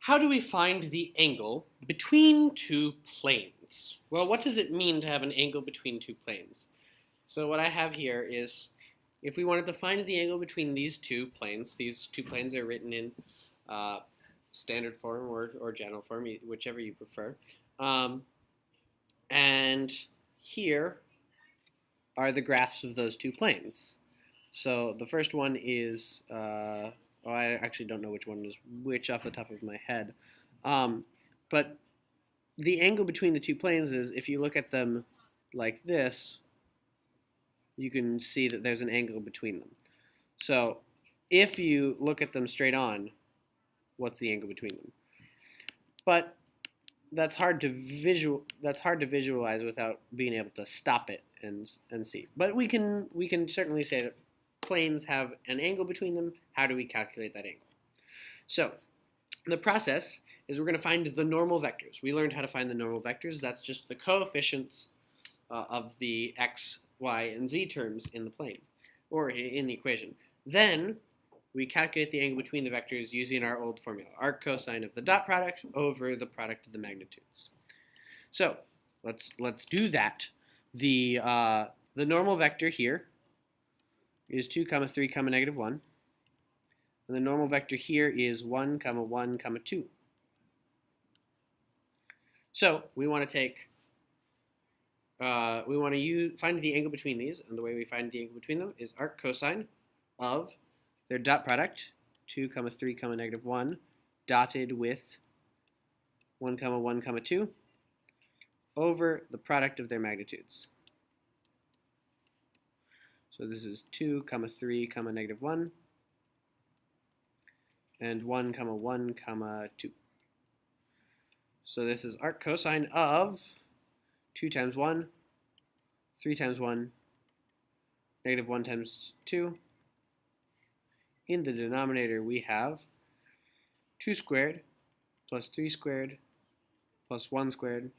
How do we find the angle between two planes? Well, what does it mean to have an angle between two planes? So what I have here is, if we wanted to find the angle between these two planes are written in standard form or general form, whichever you prefer. And here are the graphs of those two planes. So the first one is, I actually don't know which one is which off the top of my head. But the angle between the two planes is, if you look at them like this, you can see that there's an angle between them. So if you look at them straight on, what's the angle between them? But that's hard to visualize without being able to stop it and see. But we can certainly say that planes have an angle between them. How do we calculate that angle? So the process is, we're going to find the normal vectors. We learned how to find the normal vectors. That's just the coefficients of the x, y, and z terms in the plane, or in the equation. Then we calculate the angle between the vectors using our old formula, arc cosine of the dot product over the product of the magnitudes. So let's do that. The normal vector here is 2, 3, -1. And the normal vector here is 1, 1, 2. So we want to take, find the angle between these, and the way we find the angle between them is arc cosine of their dot product, 2, 3, -1, dotted with 1, 1, 2, over the product of their magnitudes. So this is 2, 3, -1, and 1, 1, 2. So this is arc cosine of 2 times 1, 3 times 1, -1 times 2. In the denominator we have 2 squared plus 3 squared plus 1 squared,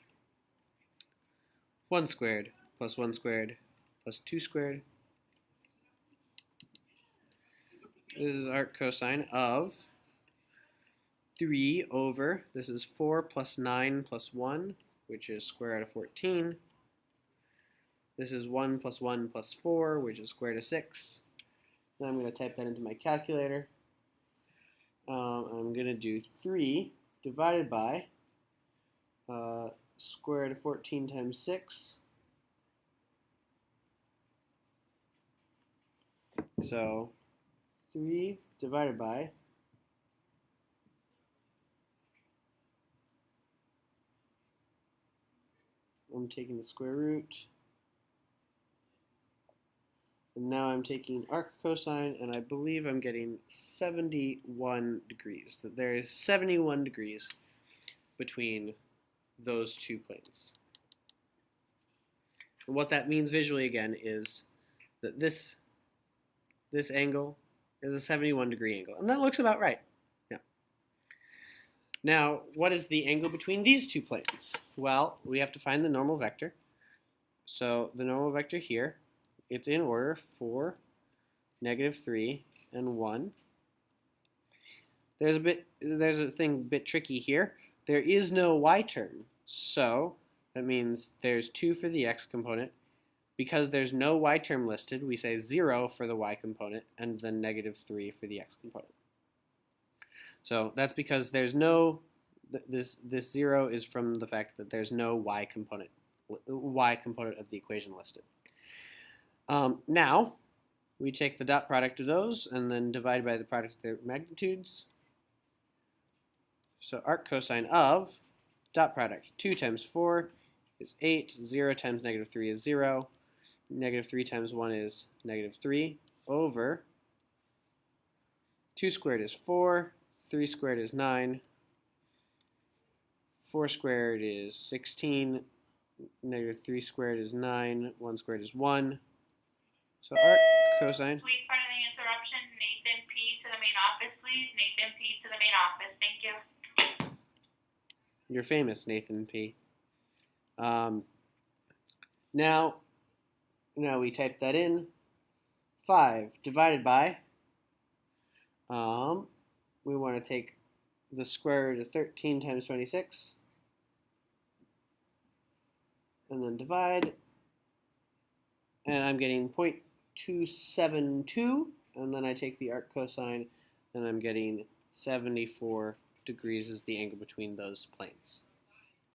1 squared plus 1 squared plus 2 squared. This is arc cosine of 3 over, this is 4 plus 9 plus 1, which is square root of 14. This is 1 plus 1 plus 4, which is square root of 6. Now I'm going to type that into my calculator. I'm going to do 3 divided by square root of 14 times 6. So 3 divided by I'm taking the square root, and now I'm taking arc cosine, and I believe I'm getting 71 degrees. So there is 71 degrees between those two planes. And what that means visually, again, is that this angle is a 71 degree angle, and that looks about right. Yeah. Now, what is the angle between these two planes? Well, we have to find the normal vector. So the normal vector here, it's in order 4, -3, and 1. There's a thing a bit tricky here. There is no y term, so that means there's 2 for the x component. Because there's no y term listed, we say 0 for the y component and then -3 for the x component. So that's because there's no, this 0 is from the fact that there's no y component of the equation listed. Now, we take the dot product of those and then divide by the product of their magnitudes. So arc cosine of dot product, 2 times 4 is 8, 0 times -3 is 0, -3 times 1 is -3, over 2 squared is 4, 3 squared is 9, 4 squared is 16, -3 squared is 9, 1 squared is 1. So arc cosine. Please pardon the interruption. Nathan P. to the main office, please. Nathan P. to the main office. Thank you. You're famous, Nathan P. Now we type that in. 5 divided by, we want to take the square root of 13 times 26, and then divide, and I'm getting 0.272, and then I take the arc cosine, and I'm getting 74 degrees is the angle between those planes.